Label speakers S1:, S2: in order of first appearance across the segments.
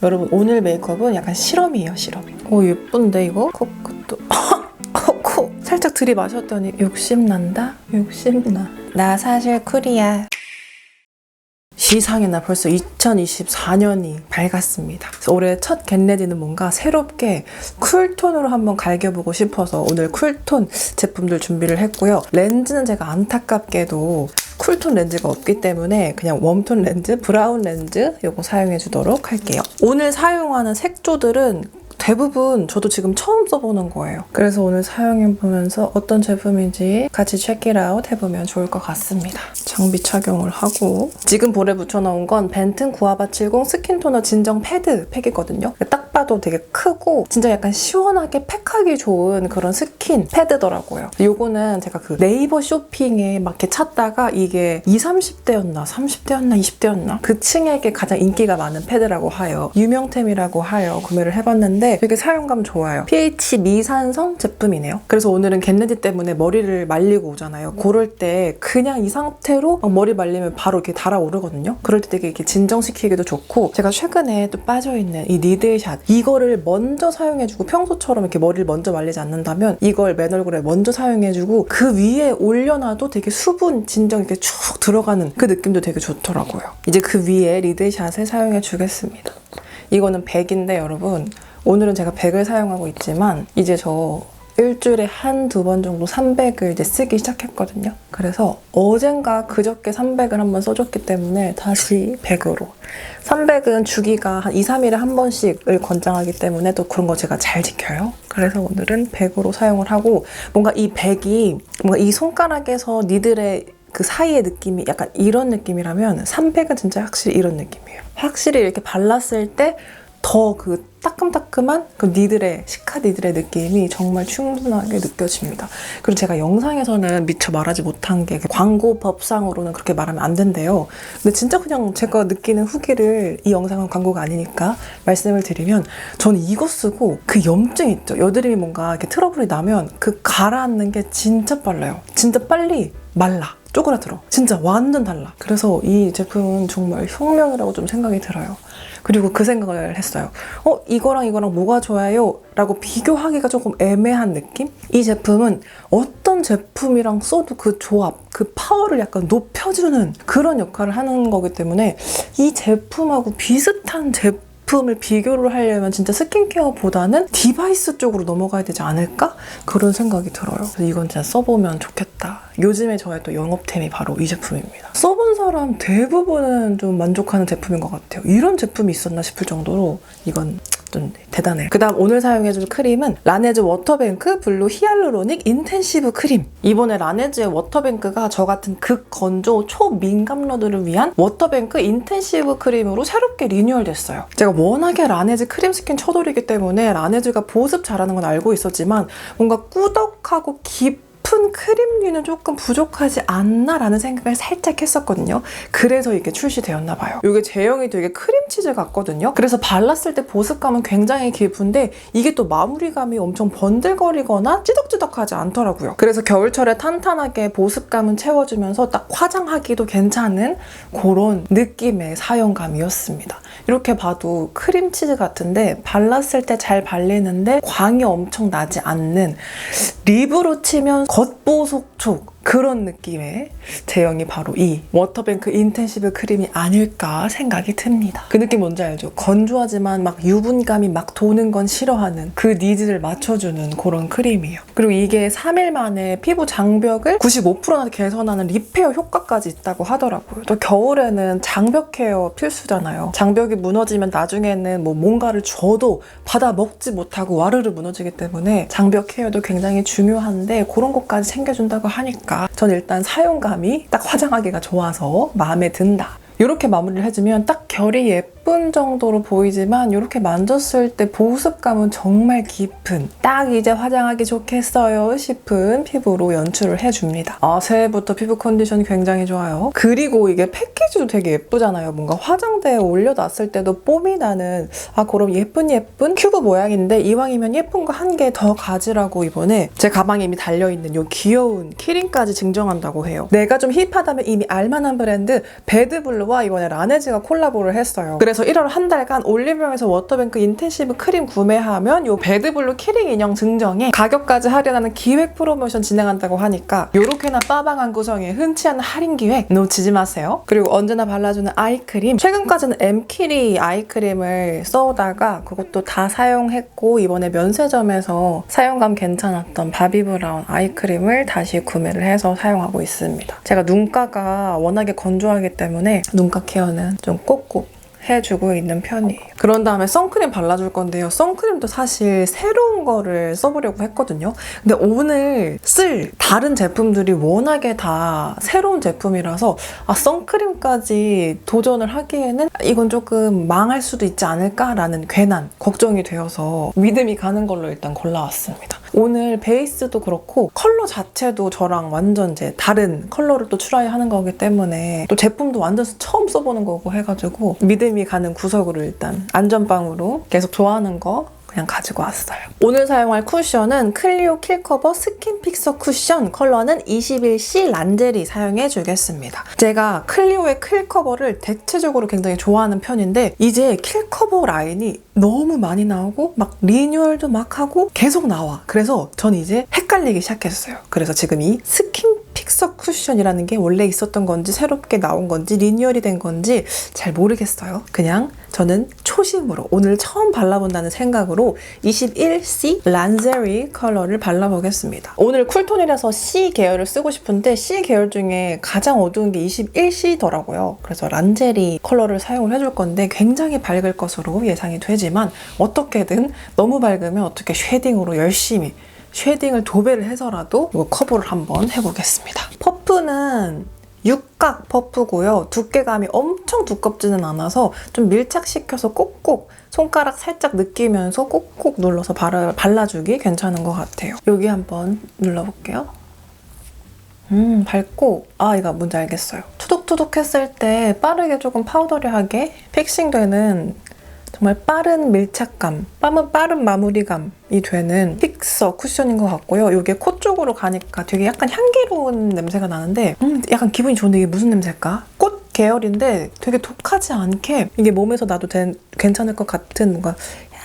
S1: 여러분 오늘 메이크업은 약간 실험이에요, 실험. 예쁜데 이거? 코끝도 코 살짝 들이마셨더니 욕심난다? 욕심나. 나 사실 쿨이야. 시상의 날 벌써 2024년이 밝았습니다. 그래서 올해 첫 겟레디는 뭔가 새롭게 쿨톤으로 한번 갈겨보고 싶어서 오늘 쿨톤 제품들 준비를 했고요. 렌즈는 제가 안타깝게도 쿨톤 렌즈가 없기 때문에 그냥 웜톤 렌즈, 브라운 렌즈 이거 사용해 주도록 할게요. 오늘 사용하는 색조들은 대부분 저도 지금 처음 써보는 거예요. 그래서 오늘 사용해보면서 어떤 제품인지 같이 체크 잇 아웃 해보면 좋을 것 같습니다. 장비 착용을 하고 지금 볼에 붙여놓은 건 벤튼 구아바 70 스킨토너 진정 패드 팩이거든요. 딱 봐도 되게 크고 진짜 약간 시원하게 팩하기 좋은 그런 스킨 패드더라고요. 요거는 제가 그 네이버 쇼핑에 막 이렇게 찾다가 이게 20, 30대였나 30대였나 20대였나 그 층에게 가장 인기가 많은 패드라고 하여 유명템이라고 하여 구매를 해봤는데 되게 사용감 좋아요. pH 미산성 제품이네요. 그래서 오늘은 겟레디 때문에 머리를 말리고 오잖아요. 그럴 때 그냥 이 상태로 막 머리 말리면 바로 이렇게 달아오르거든요. 그럴 때 되게 이렇게 진정시키기도 좋고 제가 최근에 또 빠져있는 이 니들샷 이거를 먼저 사용해주고 평소처럼 이렇게 머리를 먼저 말리지 않는다면 이걸 맨 얼굴에 먼저 사용해주고 그 위에 올려놔도 되게 수분 진정 이렇게 쭉 들어가는 그 느낌도 되게 좋더라고요. 이제 그 위에 리드샷을 사용해주겠습니다. 이거는 100인데 여러분 오늘은 제가 100을 사용하고 있지만 이제 저 일주일에 한두 번 정도 300을 이제 쓰기 시작했거든요. 그래서 어젠가 그저께 300을 한번 써줬기 때문에 다시 100으로. 300은 주기가 한 2, 3일에 한 번씩을 권장하기 때문에 또 그런 거 제가 잘 지켜요. 그래서 오늘은 100으로 사용을 하고 뭔가 이 100이 뭔가 이 손가락에서 니들의 그 사이의 느낌이 약간 이런 느낌이라면 300은 진짜 확실히 이런 느낌이에요. 확실히 이렇게 발랐을 때 더 그 따끔따끔한 그 니들의 시카 니들의 느낌이 정말 충분하게 느껴집니다. 그리고 제가 영상에서는 미처 말하지 못한 게 광고법상으로는 그렇게 말하면 안 된대요. 근데 진짜 그냥 제가 느끼는 후기를 이 영상은 광고가 아니니까 말씀을 드리면 저는 이거 쓰고 그 염증 있죠. 여드름이 뭔가 이렇게 트러블이 나면 그 가라앉는 게 진짜 빨라요. 진짜 빨리 말라. 쪼그라들어. 진짜 완전 달라. 그래서 이 제품은 정말 혁명이라고 좀 생각이 들어요. 그리고 그 생각을 했어요. 이거랑 이거랑 뭐가 좋아요? 라고 비교하기가 조금 애매한 느낌? 이 제품은 어떤 제품이랑 써도 그 조합, 그 파워를 약간 높여주는 그런 역할을 하는 거기 때문에 이 제품하고 비슷한 제품을 비교를 하려면 진짜 스킨케어보다는 디바이스 쪽으로 넘어가야 되지 않을까? 그런 생각이 들어요. 그래서 이건 진짜 써보면 좋겠다. 요즘에 저의 또 영업템이 바로 이 제품입니다. 써본 사람 대부분은 좀 만족하는 제품인 것 같아요. 이런 제품이 있었나 싶을 정도로 이건 좀 대단해요. 그 다음 오늘 사용해줄 크림은 라네즈 워터뱅크 블루 히알루로닉 인텐시브 크림. 이번에 라네즈의 워터뱅크가 저 같은 극건조 초민감러들을 위한 워터뱅크 인텐시브 크림으로 새롭게 리뉴얼 됐어요. 제가 워낙에 라네즈 크림 스킨 쳐돌이기 때문에 라네즈가 보습 잘하는 건 알고 있었지만 뭔가 꾸덕하고 깊은 크림류는 조금 부족하지 않나 라는 생각을 살짝 했었거든요. 그래서 이게 출시되었나 봐요. 이게 제형이 되게 크림치즈 같거든요. 그래서 발랐을 때 보습감은 굉장히 깊은데 이게 또 마무리감이 엄청 번들거리거나 찌덕찌덕하지 않더라고요. 그래서 겨울철에 탄탄하게 보습감은 채워주면서 딱 화장하기도 괜찮은 그런 느낌의 사용감이었습니다. 이렇게 봐도 크림치즈 같은데 발랐을 때 잘 발리는데 광이 엄청 나지 않는 립으로 치면 겉보속촉 그런 느낌의 제형이 바로 이 워터뱅크 인텐시브 크림이 아닐까 생각이 듭니다. 그 느낌 뭔지 알죠? 건조하지만 막 유분감이 막 도는 건 싫어하는 그 니즈를 맞춰주는 그런 크림이에요. 그리고 이게 3일 만에 피부 장벽을 95%나 개선하는 리페어 효과까지 있다고 하더라고요. 또 겨울에는 장벽 케어 필수잖아요. 장벽이 무너지면 나중에는 뭐 뭔가를 줘도 받아 먹지 못하고 와르르 무너지기 때문에 장벽 케어도 굉장히 중요한데 그런 것까지 챙겨준다고 하니까 전 일단 사용감이 딱 화장하기가 좋아서 마음에 든다. 이렇게 마무리를 해주면 딱 결이 예쁜 정도로 보이지만 이렇게 만졌을 때 보습감은 정말 깊은 딱 이제 화장하기 좋겠어요 싶은 피부로 연출을 해줍니다. 새해부터 피부 컨디션이 굉장히 좋아요. 그리고 이게 패키지도 되게 예쁘잖아요. 뭔가 화장대에 올려놨을 때도 뽐이 나는 그럼 예쁜 큐브 모양인데 이왕이면 예쁜 거 한 개 더 가지라고 이번에 제 가방에 이미 달려있는 이 귀여운 키링까지 증정한다고 해요. 내가 좀 힙하다면 이미 알만한 브랜드 배드블루와 이번에 라네즈가 콜라보를 했어요. 그래서 그래서 1월 한 달간 올리브영에서 워터뱅크 인텐시브 크림 구매하면 요 배드블루 키링 인형 증정에 가격까지 할인하는 기획 프로모션 진행한다고 하니까 요렇게나 빠방한 구성에 흔치 않은 할인 기획 놓치지 마세요. 그리고 언제나 발라주는 아이크림, 최근까지는 엠키리 아이크림을 써오다가 그것도 다 사용했고 이번에 면세점에서 사용감 괜찮았던 바비브라운 아이크림을 다시 구매를 해서 사용하고 있습니다. 제가 눈가가 워낙에 건조하기 때문에 눈가 케어는 좀 꼭꼭 해주고 있는 편이에요. 그런 다음에 선크림 발라줄 건데요. 선크림도 사실 새로운 거를 써보려고 했거든요. 근데 오늘 쓸 다른 제품들이 워낙에 다 새로운 제품이라서 선크림까지 도전을 하기에는 이건 조금 망할 수도 있지 않을까라는 괜한 걱정이 되어서 믿음이 가는 걸로 일단 골라왔습니다. 오늘 베이스도 그렇고 컬러 자체도 저랑 완전 이제 다른 컬러를 또 트라이하는 거기 때문에 또 제품도 완전 처음 써보는 거고 해가지고 믿음이 가는 구석으로 일단 안전빵으로 계속 좋아하는 거 그냥 가지고 왔어요. 오늘 사용할 쿠션은 클리오 킬커버 스킨 픽서 쿠션, 컬러는 21C 란제리 사용해 주겠습니다. 제가 클리오의 킬커버를 대체적으로 굉장히 좋아하는 편인데 이제 킬커버 라인이 너무 많이 나오고 막 리뉴얼도 막 하고 계속 나와. 그래서 전 이제 헷갈리기 시작했어요. 그래서 지금 이 스킨 픽서 쿠션이라는 게 원래 있었던 건지 새롭게 나온 건지 리뉴얼이 된 건지 잘 모르겠어요. 그냥 저는 초심으로 오늘 처음 발라본다는 생각으로 21C 란제리 컬러를 발라보겠습니다. 오늘 쿨톤이라서 C 계열을 쓰고 싶은데 C 계열 중에 가장 어두운 게 21C더라고요. 그래서 란제리 컬러를 사용을 해줄 건데 굉장히 밝을 것으로 예상이 되지만 어떻게든 너무 밝으면 어떻게 쉐딩으로 열심히 쉐딩을 도배를 해서라도 이거 커버를 한번 해보겠습니다. 퍼프는 육각 퍼프고요. 두께감이 엄청 두껍지는 않아서 좀 밀착시켜서 꼭꼭 손가락 살짝 느끼면서 꼭꼭 눌러서 발라주기 괜찮은 것 같아요. 여기 한번 눌러볼게요. 밝고 이거 뭔지 알겠어요. 투둑투둑 했을 때 빠르게 조금 파우더리하게 픽싱되는 정말 빠른 밀착감, 빠른 마무리감이 되는 픽서 쿠션인 것 같고요. 이게 코 쪽으로 가니까 되게 약간 향기로운 냄새가 나는데 약간 기분이 좋은데 이게 무슨 냄새일까? 꽃 계열인데 되게 독하지 않게 이게 몸에서 나도 괜찮을 것 같은 뭔가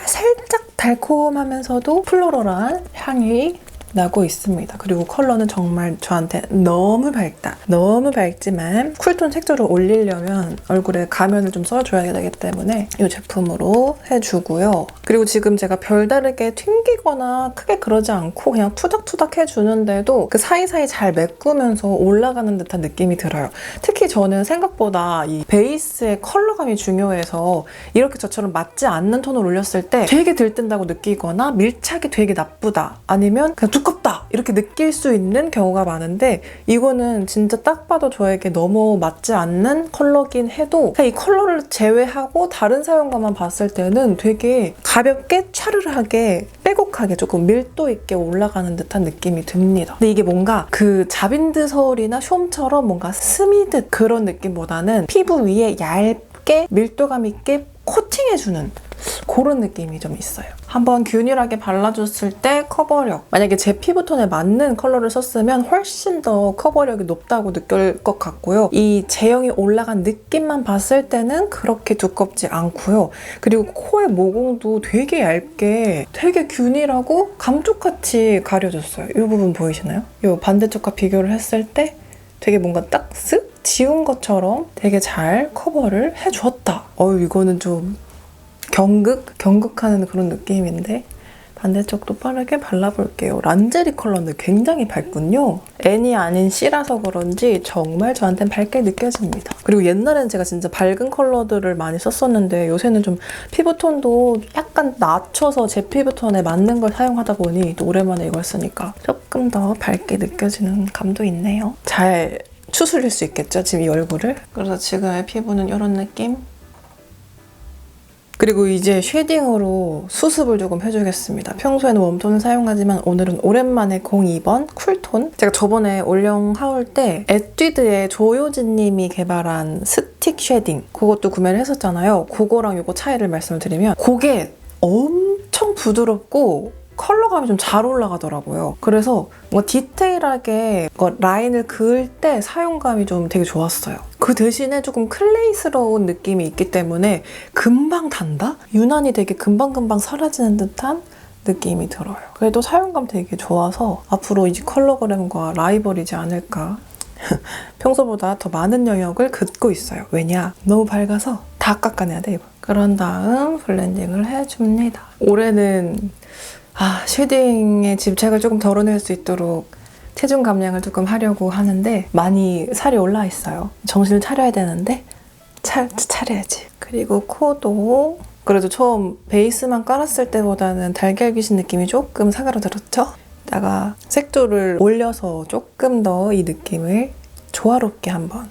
S1: 살짝 달콤하면서도 플로럴한 향이 나고 있습니다. 그리고 컬러는 정말 저한테 너무 밝다. 너무 밝지만 쿨톤 색조를 올리려면 얼굴에 가면을 좀 써줘야 되기 때문에 이 제품으로 해주고요. 그리고 지금 제가 별다르게 튕기거나 크게 그러지 않고 그냥 투닥투닥 해주는데도 그 사이사이 잘 메꾸면서 올라가는 듯한 느낌이 들어요. 특히 저는 생각보다 이 베이스의 컬러감이 중요해서 이렇게 저처럼 맞지 않는 톤을 올렸을 때 되게 들뜬다고 느끼거나 밀착이 되게 나쁘다. 아니면 그냥 두껍다 이렇게 느낄 수 있는 경우가 많은데 이거는 진짜 딱 봐도 저에게 너무 맞지 않는 컬러긴 해도 이 컬러를 제외하고 다른 사용감만 봤을 때는 되게 가볍게 차르르하게 빼곡하게 조금 밀도 있게 올라가는 듯한 느낌이 듭니다. 근데 이게 뭔가 그 자빈드 서울이나 숀처럼 뭔가 스미듯 그런 느낌보다는 피부 위에 얇게 밀도감 있게 코팅해주는 그런 느낌이 좀 있어요. 한번 균일하게 발라줬을 때 커버력, 만약에 제 피부톤에 맞는 컬러를 썼으면 훨씬 더 커버력이 높다고 느낄 것 같고요. 이 제형이 올라간 느낌만 봤을 때는 그렇게 두껍지 않고요. 그리고 코의 모공도 되게 얇게 되게 균일하고 감쪽같이 가려졌어요. 이 부분 보이시나요? 이 반대쪽과 비교를 했을 때 되게 뭔가 딱 쓱 지운 것처럼 되게 잘 커버를 해줬다. 이거는 좀 경극하는 그런 느낌인데 반대쪽도 빠르게 발라볼게요. 란제리 컬러인데 굉장히 밝군요. N이 아닌 C라서 그런지 정말 저한테는 밝게 느껴집니다. 그리고 옛날에는 제가 진짜 밝은 컬러들을 많이 썼었는데 요새는 좀 피부톤도 약간 낮춰서 제 피부톤에 맞는 걸 사용하다 보니 또 오랜만에 이걸 쓰니까 조금 더 밝게 느껴지는 감도 있네요. 잘 추스릴 수 있겠죠? 지금 이 얼굴을. 그래서 지금의 피부는 이런 느낌? 그리고 이제 쉐딩으로 수습을 조금 해주겠습니다. 평소에는 웜톤을 사용하지만 오늘은 오랜만에 02번 쿨톤. 제가 저번에 올영 하울 때 에뛰드의 조효진 님이 개발한 스틱 쉐딩 그것도 구매를 했었잖아요. 그거랑 이거 차이를 말씀을 드리면 그게 엄청 부드럽고 컬러감이 좀 잘 올라가더라고요. 그래서 뭔가 디테일하게 라인을 그을 때 사용감이 좀 되게 좋았어요. 그 대신에 조금 클레이스러운 느낌이 있기 때문에 금방 단다? 유난히 되게 금방금방 사라지는 듯한 느낌이 들어요. 그래도 사용감 되게 좋아서 앞으로 이제 컬러그램과 라이벌이지 않을까. 평소보다 더 많은 영역을 긋고 있어요. 왜냐? 너무 밝아서 다 깎아내야 돼, 이거. 그런 다음 블렌딩을 해줍니다. 올해는 쉐딩에 집착을 조금 덜어낼 수 있도록 체중 감량을 조금 하려고 하는데 많이 살이 올라 있어요. 정신을 차려야 되는데 차려야지. 그리고 코도 그래도 처음 베이스만 깔았을 때보다는 달걀 귀신 느낌이 조금 사그라들었죠? 이따가 색조를 올려서 조금 더 이 느낌을 조화롭게 한번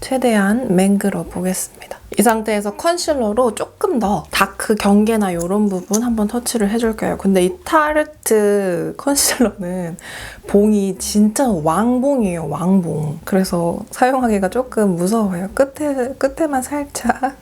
S1: 최대한 맹글어 보겠습니다. 이 상태에서 컨실러로 조금 더 다크 경계나 이런 부분 한번 터치를 해줄게요. 근데 이 타르트 컨실러는 봉이 진짜 왕봉이에요, 왕봉. 그래서 사용하기가 조금 무서워요. 끝에만 살짝.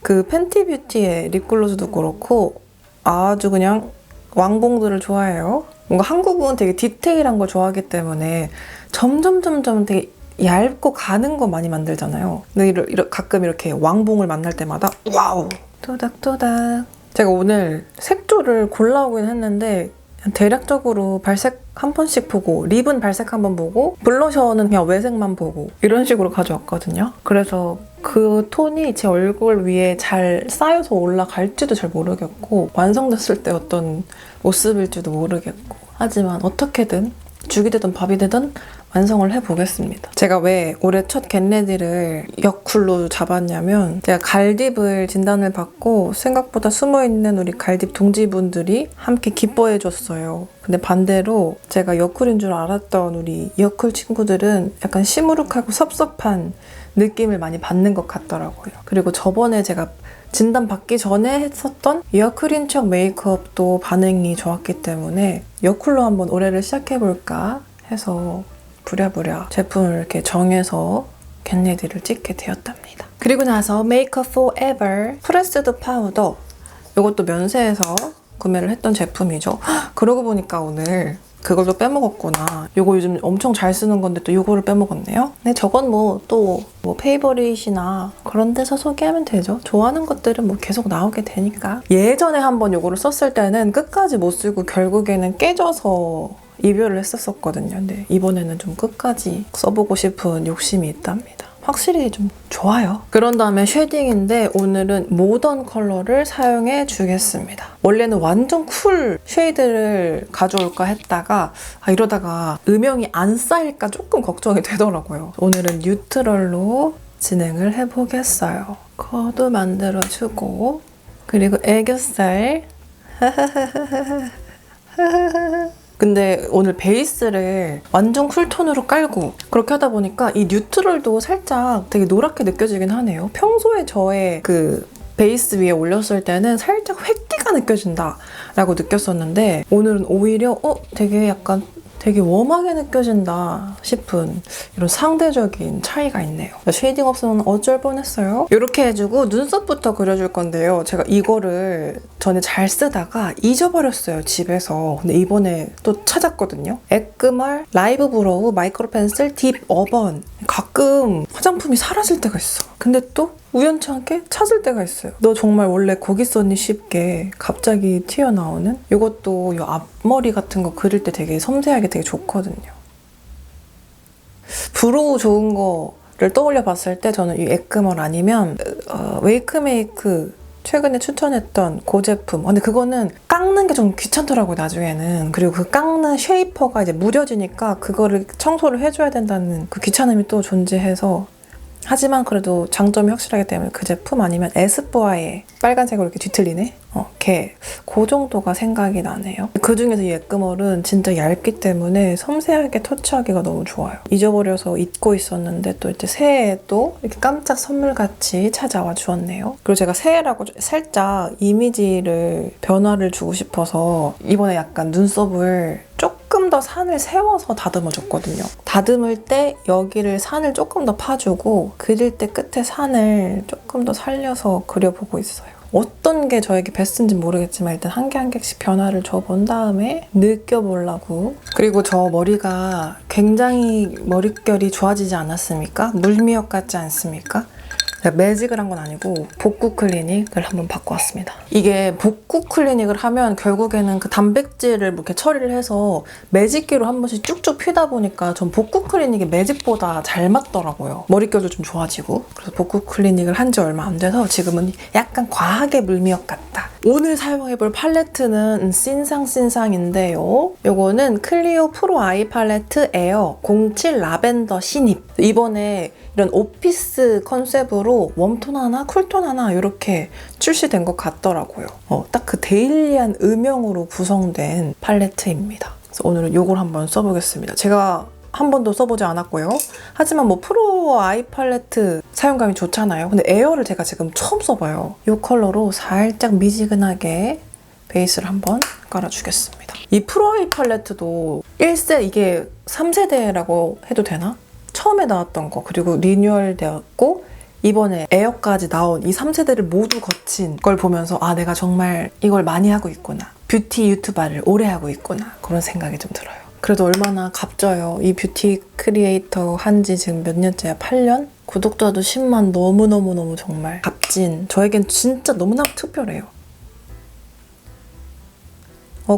S1: 그 팬티 뷰티의 립글로즈도 그렇고 아주 그냥 왕봉들을 좋아해요. 뭔가 한국은 되게 디테일한 걸 좋아하기 때문에 점점 되게 얇고 가는 거 많이 만들잖아요. 근데 가끔 이렇게 왕봉을 만날 때마다 와우! 또닥또닥. 제가 오늘 색조를 골라오긴 했는데 대략적으로 발색 한 번씩 보고 립은 발색 한 번 보고 블러셔는 그냥 외색만 보고 이런 식으로 가져왔거든요. 그래서 그 톤이 제 얼굴 위에 잘 쌓여서 올라갈지도 잘 모르겠고 완성됐을 때 어떤 모습일지도 모르겠고 하지만 어떻게든 죽이 되든 밥이 되든 완성을 해보겠습니다. 제가 왜 올해 첫 겟레디를 여쿨로 잡았냐면 제가 갈딥을 진단을 받고 생각보다 숨어있는 우리 갈딥 동지분들이 함께 기뻐해줬어요. 근데 반대로 제가 여쿨인 줄 알았던 우리 여쿨 친구들은 약간 시무룩하고 섭섭한 느낌을 많이 받는 것 같더라고요. 그리고 저번에 제가 진단 받기 전에 했었던 여쿨인 척 메이크업도 반응이 좋았기 때문에 여쿨로 한번 올해를 시작해볼까 해서 부랴부랴 제품을 이렇게 정해서 겟레디를 찍게 되었답니다. 그리고 나서 메이크업 포에버 프레스드 파우더, 이것도 면세에서 구매를 했던 제품이죠. 그러고 보니까 오늘 그걸도 빼먹었구나. 이거 요즘 엄청 잘 쓰는 건데 또 이거를 빼먹었네요. 근데 저건 또 페이버릿이나 그런 데서 소개하면 되죠. 좋아하는 것들은 계속 나오게 되니까. 예전에 한번 이거를 썼을 때는 끝까지 못 쓰고 결국에는 깨져서 이별을 했었거든요. 근데 이번에는 좀 끝까지 써보고 싶은 욕심이 있답니다. 확실히 좀 좋아요. 그런 다음에 쉐딩인데 오늘은 모던 컬러를 사용해 주겠습니다. 원래는 완전 쿨 쉐이드를 가져올까 했다가 이러다가 음영이 안 쌓일까 조금 걱정이 되더라고요. 오늘은 뉴트럴로 진행을 해보겠어요. 커도 만들어주고 그리고 애교살 근데 오늘 베이스를 완전 쿨톤으로 깔고 그렇게 하다 보니까 이 뉴트럴도 살짝 되게 노랗게 느껴지긴 하네요. 평소에 저의 그 베이스 위에 올렸을 때는 살짝 획기가 느껴진다 라고 느꼈었는데 오늘은 오히려 되게 약간 되게 웜하게 느껴진다 싶은 이런 상대적인 차이가 있네요. 쉐이딩 없으면 어쩔 뻔했어요. 이렇게 해주고 눈썹부터 그려줄 건데요. 제가 이거를 전에 잘 쓰다가 잊어버렸어요, 집에서. 근데 이번에 또 찾았거든요. 에크멀 라이브 브로우 마이크로 펜슬 딥 어번. 가끔 화장품이 사라질 때가 있어. 근데 또 우연찮게 찾을 때가 있어요. 너 정말 원래 거기 썼니 싶게 갑자기 튀어나오는? 이것도 이 앞머리 같은 거 그릴 때 되게 섬세하게 되게 좋거든요. 브로우 좋은 거를 떠올려 봤을 때 저는 이 에크멀 아니면 웨이크메이크 최근에 추천했던 그 제품. 근데 그거는 깎는 게 좀 귀찮더라고요, 나중에는. 그리고 그 깎는 쉐이퍼가 이제 무뎌지니까 그거를 청소를 해줘야 된다는 그 귀찮음이 또 존재해서 하지만 그래도 장점이 확실하기 때문에 그 제품 아니면 에스쁘아의 빨간색으로 이렇게 뒤틀리네? 그 정도가 생각이 나네요. 그중에서 이 에크멀은 진짜 얇기 때문에 섬세하게 터치하기가 너무 좋아요. 잊어버려서 잊고 있었는데 또 이제 새해에 또 이렇게 깜짝 선물같이 찾아와 주었네요. 그리고 제가 새해라고 살짝 이미지를 변화를 주고 싶어서 이번에 약간 눈썹을 조금 더 산을 세워서 다듬어줬거든요. 다듬을 때 여기를 산을 조금 더 파주고 그릴 때 끝에 산을 조금 더 살려서 그려보고 있어요. 어떤 게 저에게 베스트인지 모르겠지만 일단 한 개 한 개씩 변화를 줘본 다음에 느껴보려고. 그리고 저 머리가 굉장히 머릿결이 좋아지지 않았습니까? 물미역 같지 않습니까? 매직을 한 건 아니고 복구 클리닉을 한번 바꿔왔습니다. 이게 복구 클리닉을 하면 결국에는 그 단백질을 이렇게 처리를 해서 매직기로 한 번씩 쭉쭉 피다 보니까 전 복구 클리닉이 매직보다 잘 맞더라고요. 머릿결도 좀 좋아지고. 그래서 복구 클리닉을 한 지 얼마 안 돼서 지금은 약간 과하게 물미역 같다. 오늘 사용해볼 팔레트는 씬상인데요. 요거는 클리오 프로 아이 팔레트 에어 07 라벤더 신입. 이번에 이런 오피스 컨셉으로 웜톤 하나, 쿨톤 하나 이렇게 출시된 것 같더라고요. 딱 그 데일리한 음영으로 구성된 팔레트입니다. 그래서 오늘은 이걸 한번 써보겠습니다. 제가 한 번도 써보지 않았고요. 하지만 뭐 프로 아이 팔레트 사용감이 좋잖아요. 근데 에어를 제가 지금 처음 써봐요. 이 컬러로 살짝 미지근하게 베이스를 한번 깔아주겠습니다. 이 프로 아이 팔레트도 1세, 이게 3세대라고 해도 되나? 처음에 나왔던 거, 그리고 리뉴얼 되었고 이번에 에어까지 나온 이 3세대를 모두 거친 걸 보면서 아, 내가 정말 이걸 많이 하고 있구나. 뷰티 유튜버를 오래 하고 있구나. 그런 생각이 좀 들어요. 그래도 얼마나 값져요. 이 뷰티 크리에이터 한지 지금 몇 년째야? 8년? 구독자도 10만 너무너무 정말 값진, 저에겐 진짜 너무나 특별해요.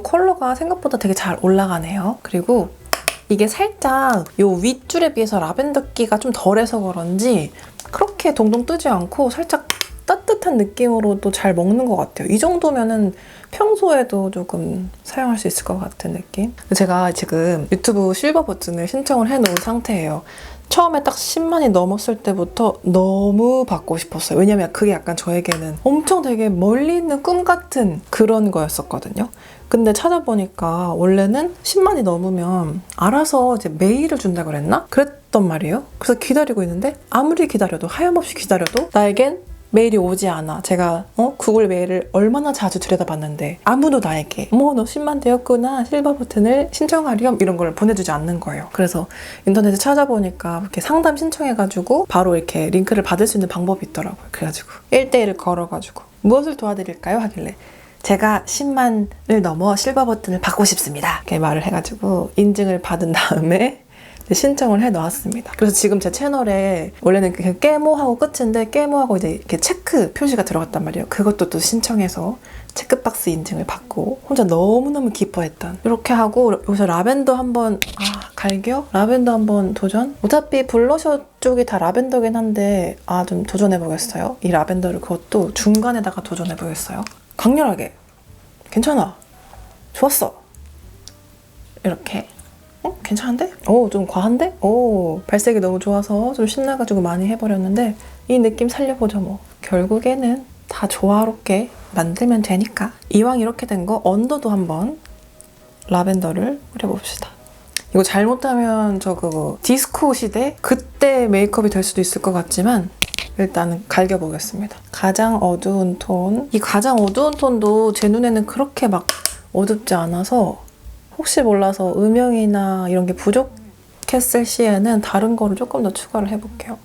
S1: 컬러가 생각보다 되게 잘 올라가네요. 그리고 이게 살짝 요 윗줄에 비해서 라벤더기가 좀 덜해서 그런지 그렇게 동동 뜨지 않고 살짝 따뜻한 느낌으로도 잘 먹는 것 같아요. 이 정도면은 평소에도 조금 사용할 수 있을 것 같은 느낌? 제가 지금 유튜브 실버 버튼을 신청을 해놓은 상태예요. 처음에 딱 10만이 넘었을 때부터 너무 받고 싶었어요. 왜냐면 그게 약간 저에게는 엄청 되게 멀리 있는 꿈 같은 그런 거였었거든요. 근데 찾아보니까 원래는 10만이 넘으면 알아서 이제 메일을 준다 그랬나? 그랬단 말이에요. 그래서 기다리고 있는데 아무리 기다려도, 하염없이 기다려도 나에겐 메일이 오지 않아. 제가 구글 메일을 얼마나 자주 들여다봤는데 아무도 나에게 너 10만 되었구나, 실버 버튼을 신청하렴, 이런 걸 보내주지 않는 거예요. 그래서 인터넷에 찾아보니까 이렇게 상담 신청해가지고 바로 이렇게 링크를 받을 수 있는 방법이 있더라고요. 그래가지고 1대1을 걸어가지고 무엇을 도와드릴까요? 하길래 제가 10만을 넘어 실버 버튼을 받고 싶습니다. 이렇게 말을 해가지고 인증을 받은 다음에 신청을 해 놓았습니다. 그래서 지금 제 채널에 원래는 그냥 깨모하고 끝인데 깨모하고 이제 이렇게 체크 표시가 들어갔단 말이에요. 그것도 또 신청해서 체크박스 인증을 받고 혼자 너무너무 기뻐했던, 이렇게 하고 여기서 라벤더 한번 갈겨? 라벤더 한번 도전? 어차피 블러셔 쪽이 다 라벤더긴 한데 좀 도전해보겠어요. 이 라벤더를 그것도 중간에다가 도전해보겠어요. 강렬하게. 괜찮아. 좋았어. 이렇게. 괜찮은데? 좀 과한데? 발색이 너무 좋아서 좀 신나가지고 많이 해버렸는데 이 느낌 살려보죠 뭐. 결국에는 다 조화롭게 만들면 되니까. 이왕 이렇게 된 거 언더도 한번 라벤더를 뿌려봅시다. 이거 잘못하면 저 그거 디스코 시대? 그때 메이크업이 될 수도 있을 것 같지만 일단은 갈겨보겠습니다. 가장 어두운 톤. 이 가장 어두운 톤도 제 눈에는 그렇게 막 어둡지 않아서 혹시 몰라서 음영이나 이런 게 부족했을 시에는 다른 거를 조금 더 추가를 해볼게요.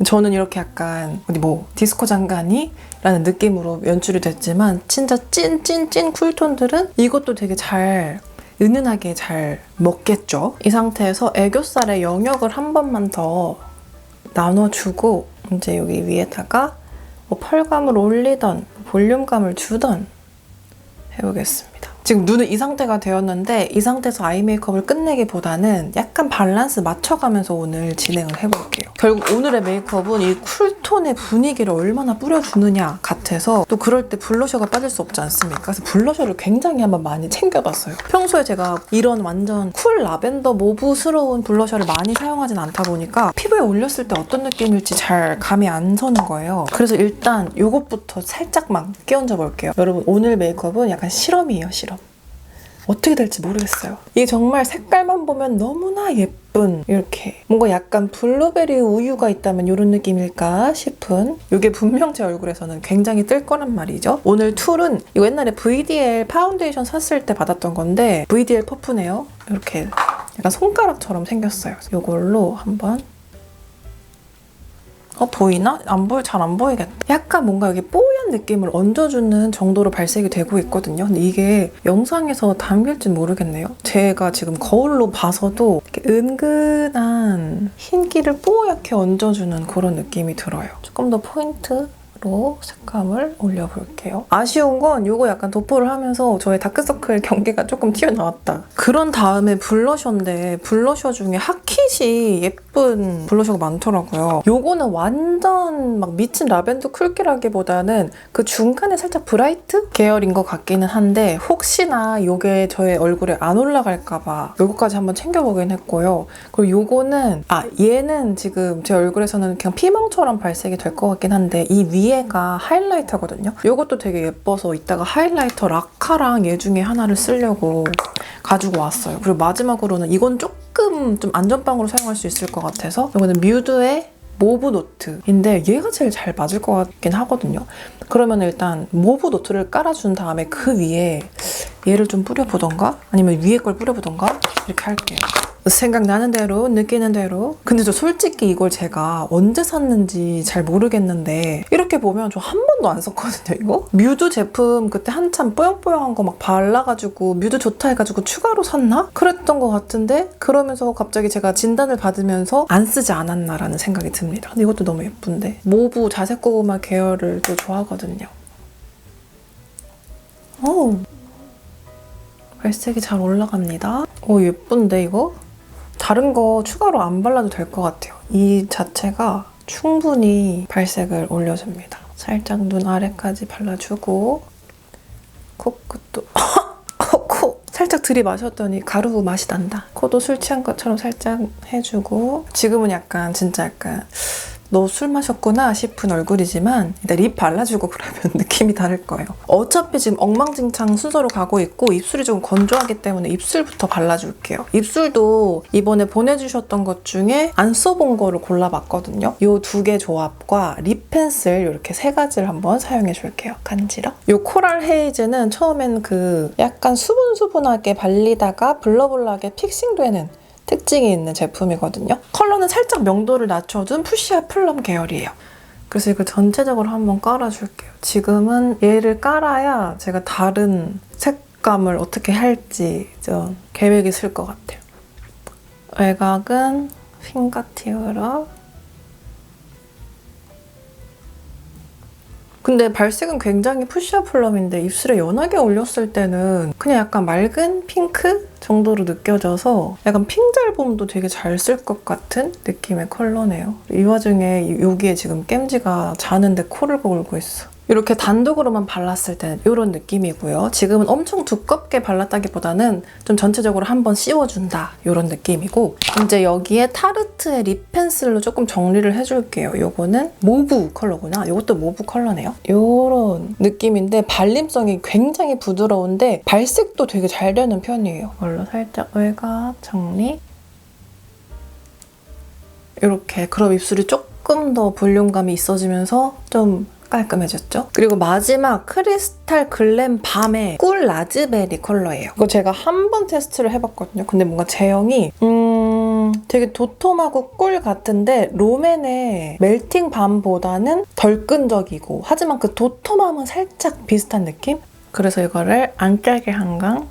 S1: 저는 이렇게 약간 어디 뭐 디스코 장가니? 라는 느낌으로 연출이 됐지만 진짜 찐 쿨톤들은 이것도 되게 잘 은은하게 잘 먹겠죠. 이 상태에서 애교살의 영역을 한 번만 더 나눠주고 이제 여기 위에다가 뭐 펄감을 올리던 볼륨감을 주던 해보겠습니다. 지금 눈은 이 상태가 되었는데 이 상태에서 아이 메이크업을 끝내기보다는 약간 밸런스 맞춰가면서 오늘 진행을 해볼게요. 결국 오늘의 메이크업은 이 쿨톤의 분위기를 얼마나 뿌려주느냐 같아서, 또 그럴 때 블러셔가 빠질 수 없지 않습니까? 그래서 블러셔를 굉장히 한번 많이 챙겨봤어요. 평소에 제가 이런 완전 쿨 라벤더 모브스러운 블러셔를 많이 사용하진 않다 보니까 피부에 올렸을 때 어떤 느낌일지 잘 감이 안 서는 거예요. 그래서 일단 이것부터 살짝만 끼얹어 볼게요. 여러분, 오늘 메이크업은 약간 실험이에요, 실험. 어떻게 될지 모르겠어요. 이게 정말 색깔만 보면 너무나 예쁜, 이렇게 뭔가 약간 블루베리 우유가 있다면 이런 느낌일까 싶은, 이게 분명 제 얼굴에서는 굉장히 뜰 거란 말이죠. 오늘 툴은 이거 옛날에 VDL 파운데이션 샀을 때 받았던 건데 VDL 퍼프네요. 이렇게 약간 손가락처럼 생겼어요. 이걸로 한번 보이나? 잘 안 보이겠다. 약간 뭔가 여기 뽀얀 느낌을 얹어주는 정도로 발색이 되고 있거든요. 근데 이게 영상에서 담길지 모르겠네요. 제가 지금 거울로 봐서도 이렇게 은근한 흰기를 뽀얗게 얹어주는 그런 느낌이 들어요. 조금 더 포인트로 색감을 올려볼게요. 아쉬운 건 이거 약간 도포를 하면서 저의 다크서클 경계가 조금 튀어나왔다. 그런 다음에 블러셔인데 블러셔 중에 핫킷이 예쁜 블러셔가 많더라고요. 요거는 완전 막 미친 라벤더 쿨기라기보다는 그 중간에 살짝 브라이트 계열인 것 같기는 한데 혹시나 요게 저의 얼굴에 안 올라갈까봐 요거까지 한번 챙겨보긴 했고요. 그리고 요거는 얘는 지금 제 얼굴에서는 그냥 피멍처럼 발색이 될 것 같긴 한데 이 위에가 하이라이터거든요. 요것도 되게 예뻐서 이따가 하이라이터 라카랑 얘 중에 하나를 쓰려고 가지고 왔어요. 그리고 마지막으로는 이건 조금 좀 안전빵으로 사용할 수 있을 것 같아서 이거는 뮤드의 모브 노트인데 얘가 제일 잘 맞을 것 같긴 하거든요. 그러면 일단 모브 노트를 깔아준 다음에 그 위에 얘를 좀 뿌려보던가 아니면 위에 걸 뿌려보던가 이렇게 할게요. 생각나는 대로 느끼는 대로. 근데 저 솔직히 이걸 제가 언제 샀는지 잘 모르겠는데 이렇게 보면 저 한 번도 안 썼거든요. 이거 뮤드 제품 그때 한참 뽀용뽀용한 거 막 발라가지고 뮤드 좋다 해가지고 추가로 샀나? 그랬던 것 같은데 그러면서 갑자기 제가 진단을 받으면서 안 쓰지 않았나라는 생각이 듭니다. 근데 이것도 너무 예쁜데 모브 자색 고구마 계열을 또 좋아하거든요. 오, 발색이 잘 올라갑니다. 오, 예쁜데 이거? 다른 거 추가로 안 발라도 될 것 같아요. 이 자체가 충분히 발색을 올려줍니다. 살짝 눈 아래까지 발라주고 코끝도 코 살짝 들이마셨더니 가루 맛이 난다. 코도 술 취한 것처럼 살짝 해주고 지금은 약간 진짜 약간 너 술 마셨구나 싶은 얼굴이지만 일단 립 발라주고 그러면 느낌이 다를 거예요. 어차피 지금 엉망진창 순서로 가고 있고 입술이 조금 건조하기 때문에 입술부터 발라줄게요. 입술도 이번에 보내주셨던 것 중에 안 써본 거를 골라봤거든요. 이 두 개 조합과 립 펜슬 이렇게 세 가지를 한번 사용해줄게요. 간지러. 이 코랄 헤이즈는 처음엔 그 약간 수분수분하게 발리다가 블러블러하게 픽싱되는 특징이 있는 제품이거든요. 컬러는 살짝 명도를 낮춰준 푸시아 플럼 계열이에요. 그래서 이거 전체적으로 한번 깔아줄게요. 지금은 얘를 깔아야 제가 다른 색감을 어떻게 할지 좀 계획이 있을 것 같아요. 외곽은 핑거티으로. 근데 발색은 굉장히 푸시아 플럼인데 입술에 연하게 올렸을 때는 그냥 약간 맑은 핑크 정도로 느껴져서 약간 핑잘봄도 되게 잘 쓸 것 같은 느낌의 컬러네요. 이 와중에 여기에 지금 깸지가 자는데 코를 골고 있어. 이렇게 단독으로만 발랐을 때는 이런 느낌이고요. 지금은 엄청 두껍게 발랐다기보다는 좀 전체적으로 한번 씌워준다 이런 느낌이고 이제 여기에 타르트의 립 펜슬로 조금 정리를 해줄게요. 이거는 모브 컬러구나. 이것도 모브 컬러네요. 이런 느낌인데 발림성이 굉장히 부드러운데 발색도 되게 잘 되는 편이에요. 이걸로 살짝 외곽 정리. 이렇게 그럼 입술이 조금 더 볼륨감이 있어지면서 좀 깔끔해졌죠? 그리고 마지막 크리스탈 글램 밤의 꿀 라즈베리 컬러예요. 이거 제가 한 번 테스트를 해봤거든요. 근데 뭔가 제형이 되게 도톰하고 꿀 같은데 롬앤의 멜팅 밤보다는 덜 끈적이고 하지만 그 도톰함은 살짝 비슷한 느낌? 그래서 이거를 안짝에 한강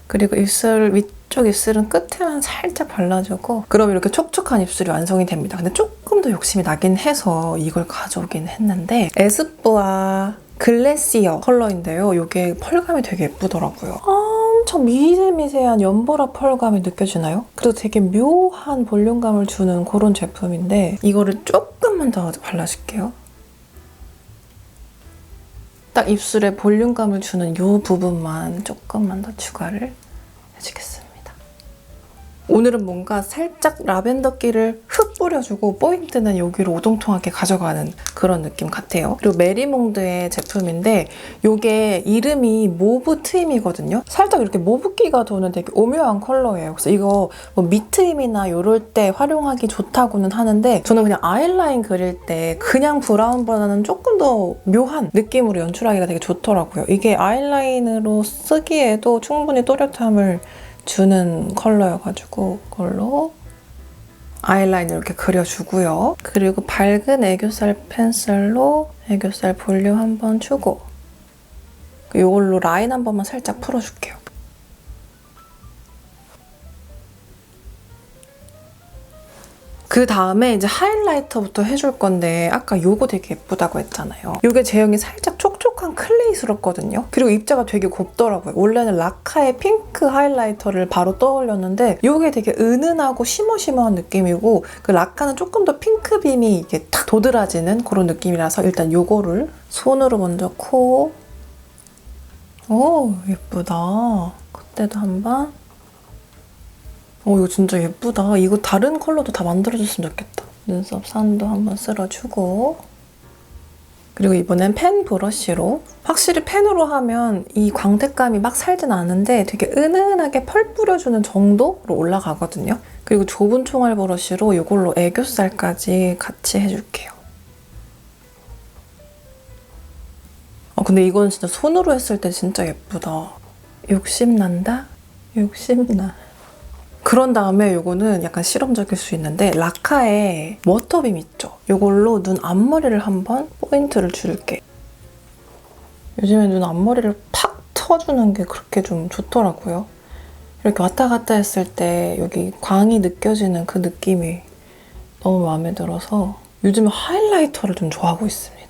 S1: 그리고 입술 위쪽 입술은 끝에만 살짝 발라주고 그럼 이렇게 촉촉한 입술이 완성이 됩니다. 근데 조금 더 욕심이 나긴 해서 이걸 가져오긴 했는데 에스쁘아 글래시어 컬러인데요. 이게 펄감이 되게 예쁘더라고요. 엄청 미세미세한 연보라 펄감이 느껴지나요? 그래도 되게 묘한 볼륨감을 주는 그런 제품인데 이거를 조금만 더 발라줄게요. 딱 입술에 볼륨감을 주는 이 부분만 조금만 더 추가를 해주겠습니다. 오늘은 뭔가 살짝 라벤더기를 흑 뿌려주고 포인트는 여기로 오동통하게 가져가는 그런 느낌 같아요. 그리고 메리몽드의 제품인데 이게 이름이 모브 트임이거든요. 살짝 이렇게 모브기가 도는 되게 오묘한 컬러예요. 그래서 이거 뭐 밑트임이나 이럴 때 활용하기 좋다고는 하는데 저는 그냥 아이라인 그릴 때 그냥 브라운보다는 조금 더 묘한 느낌으로 연출하기가 되게 좋더라고요. 이게 아이라인으로 쓰기에도 충분히 또렷함을 주는 컬러여가지고 이걸로 아이라인을 이렇게 그려주고요. 그리고 밝은 애교살 펜슬로 애교살 볼륨 한번 주고 이걸로 라인 한 번만 살짝 풀어줄게요. 그 다음에 이제 하이라이터부터 해줄 건데 아까 요거 되게 예쁘다고 했잖아요. 요게 제형이 살짝 촉촉한 클레이스럽거든요. 그리고 입자가 되게 곱더라고요. 원래는 라카의 핑크 하이라이터를 바로 떠올렸는데 요게 되게 은은하고 쉬머쉬머한 느낌이고 그 라카는 조금 더 핑크빔이 이게 탁 도드라지는 그런 느낌이라서 일단 요거를 손으로 먼저 코. 오, 예쁘다. 그때도 한번. 이거 진짜 예쁘다. 이거 다른 컬러도 다 만들어줬으면 좋겠다. 눈썹 산도 한번 쓸어주고 그리고 이번엔 펜 브러쉬로 확실히 펜으로 하면 이 광택감이 막 살진 않은데 되게 은은하게 펄 뿌려주는 정도로 올라가거든요. 그리고 좁은 총알 브러쉬로 이걸로 애교살까지 같이 해줄게요. 근데 이건 진짜 손으로 했을 때 진짜 예쁘다. 욕심난다? 욕심나. 그런 다음에 이거는 약간 실험적일 수 있는데 라카의 워터빔 있죠? 이걸로 눈 앞머리를 한번 포인트를 줄게. 요즘에 눈 앞머리를 팍 터주는 게 그렇게 좀 좋더라고요. 이렇게 왔다 갔다 했을 때 여기 광이 느껴지는 그 느낌이 너무 마음에 들어서 요즘에 하이라이터를 좀 좋아하고 있습니다.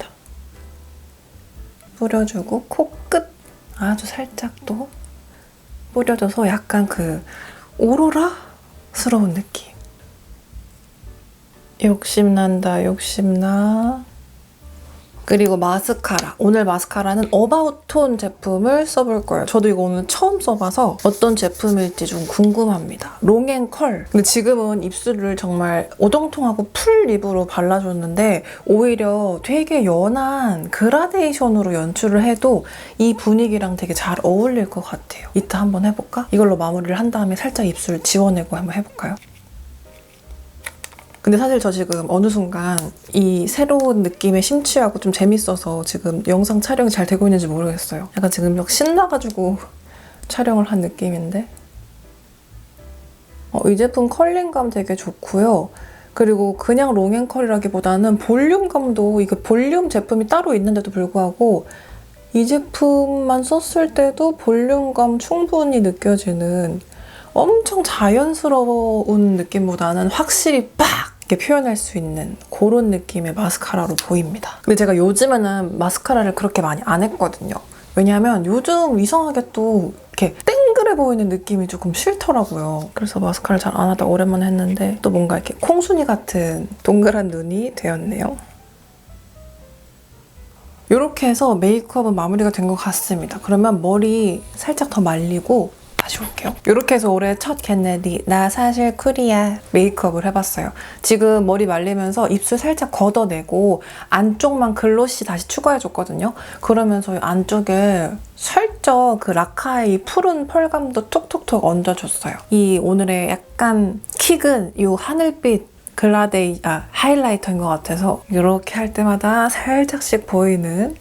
S1: 뿌려주고 코끝 아주 살짝 또 뿌려줘서 약간 그 오로라스러운 느낌. 욕심난다, 욕심나. 그리고 마스카라. 오늘 마스카라는 어바웃톤 제품을 써볼 거예요. 저도 이거 오늘 처음 써봐서 어떤 제품일지 좀 궁금합니다. 롱앤컬. 근데 지금은 입술을 정말 오동통하고 풀 립으로 발라줬는데 오히려 되게 연한 그라데이션으로 연출을 해도 이 분위기랑 되게 잘 어울릴 것 같아요. 이따 한번 해볼까? 이걸로 마무리를 한 다음에 살짝 입술 지워내고 한번 해볼까요? 근데 사실 저 지금 어느 순간 이 새로운 느낌에 심취하고 좀 재밌어서 지금 영상 촬영이 잘 되고 있는지 모르겠어요. 약간 지금 막 신나가지고 촬영을 한 느낌인데 이 제품 컬링감 되게 좋고요. 그리고 그냥 롱앤컬이라기보다는 볼륨감도 이게 볼륨 제품이 따로 있는데도 불구하고 이 제품만 썼을 때도 볼륨감 충분히 느껴지는 엄청 자연스러운 느낌보다는 확실히 빡! 이렇게 표현할 수 있는 그런 느낌의 마스카라로 보입니다. 근데 제가 요즘에는 마스카라를 그렇게 많이 안 했거든요. 왜냐하면 요즘 이상하게 또 이렇게 땡그레 보이는 느낌이 조금 싫더라고요. 그래서 마스카라를 잘 안 하다가 오랜만에 했는데 또 뭔가 이렇게 콩순이 같은 동그란 눈이 되었네요. 이렇게 해서 메이크업은 마무리가 된 것 같습니다. 그러면 머리 살짝 더 말리고 다시 올게요. 이렇게 해서 올해 첫 겟레디 나 사실 쿨이야 메이크업을 해봤어요. 지금 머리 말리면서 입술 살짝 걷어내고 안쪽만 글로시 다시 추가해줬거든요. 그러면서 안쪽에 살짝 그 라카의 푸른 펄감도 톡톡톡 얹어줬어요. 이 오늘의 약간 킥은 이 하늘빛 하이라이터인 것 같아서 이렇게 할 때마다 살짝씩 보이는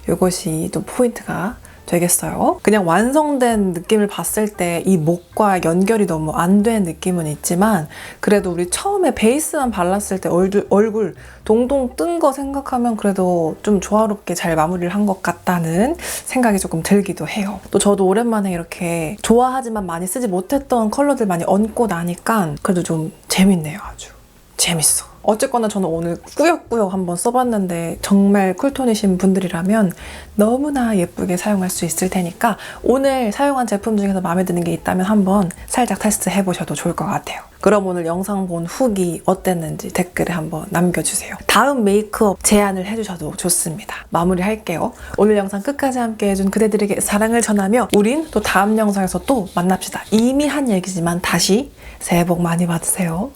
S1: 이것이 또 포인트가 되겠어요. 그냥 완성된 느낌을 봤을 때 이 목과 연결이 너무 안 된 느낌은 있지만 그래도 우리 처음에 베이스만 발랐을 때 얼굴 동동 뜬 거 생각하면 그래도 좀 조화롭게 잘 마무리를 한 것 같다는 생각이 조금 들기도 해요. 또 저도 오랜만에 이렇게 좋아하지만 많이 쓰지 못했던 컬러들 많이 얹고 나니까 그래도 좀 재밌네요. 아주 재밌어. 어쨌거나 저는 오늘 꾸역꾸역 한번 써봤는데 정말 쿨톤이신 분들이라면 너무나 예쁘게 사용할 수 있을 테니까 오늘 사용한 제품 중에서 마음에 드는 게 있다면 한번 살짝 테스트 해보셔도 좋을 것 같아요. 그럼 오늘 영상 본 후기 어땠는지 댓글에 한번 남겨주세요. 다음 메이크업 제안을 해주셔도 좋습니다. 마무리할게요. 오늘 영상 끝까지 함께해준 그대들에게 사랑을 전하며 우린 또 다음 영상에서 또 만납시다. 이미 한 얘기지만 다시 새해 복 많이 받으세요.